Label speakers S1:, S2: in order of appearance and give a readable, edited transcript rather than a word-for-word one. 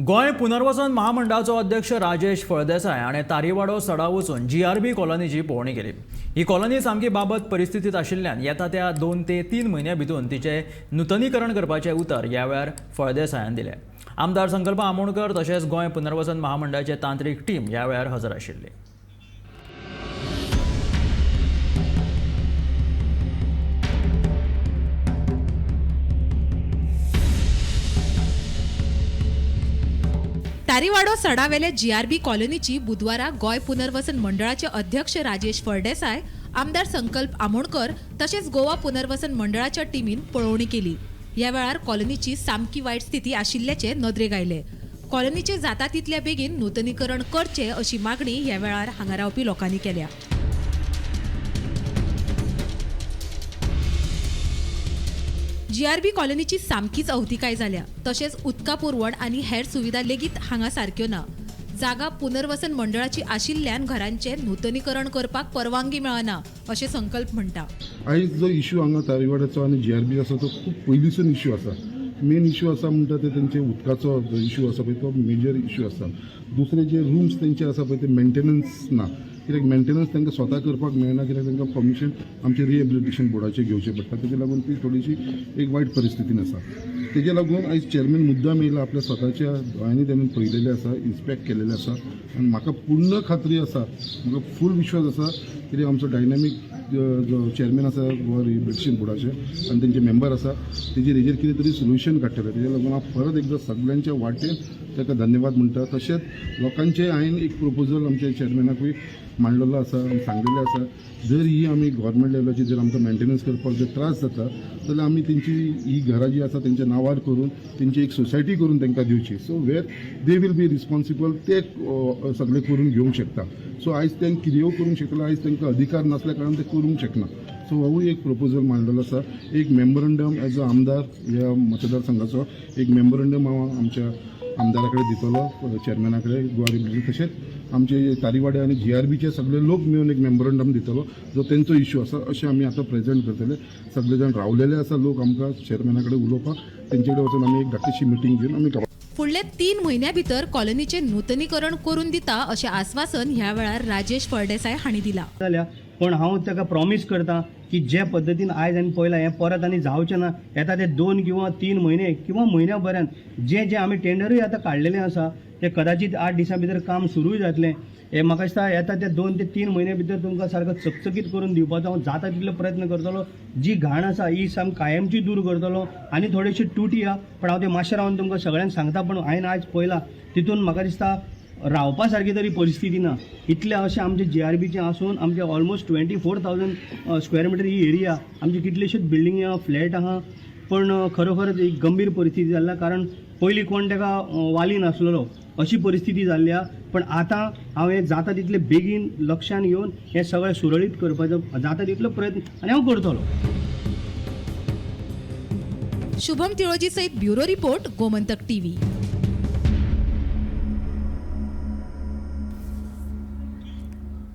S1: गोय पुनर्वसन महामंडळाचो अध्यक्ष राजेश फळदेसाय हाणें तारीवाडो सडा वचून GRB कॉलनीची पळोवणी केली। ही कॉलनी सामकी बाबत परिस्थितीत आशिल्ल्यान येता त्या 2 ते 3 म्हयन्यां भितून तिचे नूतनीकरण करपाचे उतर ह्या वेळार फळदेसायान दिले। आमदार संकल्प आमोणकर तशेंच गोय पुनर्वसन महामंडळाचे तांत्रीक टीम ह्या वेळार हजर आशिल्ली।
S2: तारीवाडो सडावेले GRB कॉलनीची बुधवारा गोय पुनर्वसन मंडळाचे अध्यक्ष राजेश फळदेसाय, आमदार संकल्प आमोणकर तसेच गोवा पुनर्वसन मंडळाच्या टीमीन पळोवणी केली। या वेळार कॉलनीची सामकी वाईट स्थिती आशिल्ल्याचे नदरेक आयले। कॉलनीचे जाता तितल्या बेगीन नूतनीकरण करचे अशी मागणी ह्या वेळार हांगा रावपी लोकांनी केल्या। GRB कॉलनीची सामकीच अवतिकाय जाल्या, तशेंच उदका पुरवण आनी हेर सुविधा लेगीत हांगा सारक्यो ना। जागा पुनर्वसन मंडळाची आशिल्ल्यान घरांचे नूतनीकरण करपाक परवानगी मेळना अशें संकल्प म्हणटा।
S3: आयज जो इश्यू हांगा तारीवाड्याचो आनी GRB आसा तो खूब पयलींसून इश्यू आसा। मेन इश्यू आसा म्हणटा ते तेंचे उदकाचो जो इश्यू आसा पळय तो मेजर इश्यू आसा। दुसरे जे रूम्स तेंचे आसा पळय ते मेंटेनन्स ना, कित्याक मेंटेनन्स तांकां स्वता करपाक मेळना, कित्याक तांकां परमिशन आमचे रिहेबिलिटेशन बोर्डाचे घेवचे पडटा। तेजे लागून ती थोडीशी एक वायट परिस्थितीन आसा। तेजे लागून आयज चेअरमॅन मुद्दाम येयला, आपल्या स्वताच्या दोळ्यांनी त्यांनी पळयलेले आसा, इन्स्पेक्ट केलेले आसा आनी म्हाका पूर्ण खात्री आसा, म्हाका फूल विश्वास आसा की आमचो डायनॅमीक जो चेअरमॅन आसा गोवा रिहेबिलिटेशन बोर्डाचे आनी तेंचे मेंबर आसा तेजेर हेजेर कितें तरी सोल्युशन काडटले। तेजे लागून हांव परत एकदां सगळ्यांच्या वाटेन ताका धन्यवाद म्हणटा। तशेंच लोकांचे हांवें एक प्रपोजल आमच्या चेअरमॅनाकूय मांडलेलो आसा आनी सांगलेलें आसा, जर ही आमी गव्हर्मेंट लेवलाची जर आमकां मेंटेनन्स करपाक जर त्रास जाता जाल्यार आमी तेंची ही घरां जी आसा तेंच्या नांवार करून तेंची एक सोसायटी करून तांकां दिवची, so where they will be responsible, ते सगळें करून घेवंक शकता। सो आयज तें कितेंय करूंक शकना, आयज तांकां अधिकार नासल्या कारणान ते करूंक शकना। सो हांवूय एक प्रपोजल मांडलेलो आसा, एक मेमोरंडम एज अ आमदार ह्या मतदारसंघाचो एक मेमोरंडम हांव आमच्या आमदारा कडेन दितलो, चेअरमॅना कडेन गोवा रिहेबिलिटेशन, तशेंच आमचे तारीवाडे आनी GRBचे सगळे लोक मेळून एक मेमोरंडम दितलो जो तेंचो इश्यू आसा अशें आमी आतां प्रेजेंट करतले। सगळे जाण रावलेले आसा लोक आमकां चेअरमॅना कडेन उलोवपाक, तेंचे कडेन वचून आमी एक धाकटीशी मिटींग घेवन आमी
S2: फुडले 3 म्हयन्यां भितर कॉलनीचे नूतनीकरण करून दिता अशें आश्वासन ह्या वेळार राजेश फळदेसाय हांणी दिला।
S4: पण हांव ताका प्रॉमिस करता की जे पद्दतीन आयज आनी पयलां हें परत आनी जावचें ना। येता ते 2 किंवा 3 म्हयने किंवा म्हयन्याभरान जे आमी टेंडरूय आतां काडलेलें आसा ते कदाचित 8 दिसां भितर काम सुरूय जातलें। हे म्हाका दिसता येता ते 2 ते 3 म्हयने भितर तुमकां सारको चकचकीत करून दिवपाचो हांव जाता तितलो प्रयत्न करतलो। जी घाण आसा ही साम कायमची दूर करतलो आनी थोडीशी तुटी आहा पण हांव ते मातशें रावन तुमकां सगळ्यांक सांगता। पण हांवें आयज पळयलां तितून म्हाका दिसता रावपा सारकी तरी परिस्थिती ना। इतले अशें आमचे GRBचे आसून आमचे ऑलमोस्ट 24,000 स्क्वेअर मिटर ही एरिया, आमचे कितलेशेच बिल्डिंग आहा, फ्लॅट आहा, पण खरोखरच एक गंभीर परिस्थिती जाल्या। कारण पयलीं कोण ताका वाली नासलेलो अशी परिस्थिती जाल्ल्या। पण आतां हांवें जाता तितले बेगीन लक्षान घेवन हें सगळें सुरळीत करपाचो जाता तितलो प्रयत्न आनी हांव करतलो।
S2: शुभम तिळोजी सयत ब्युरो रिपोर्ट, गोमंतक TV।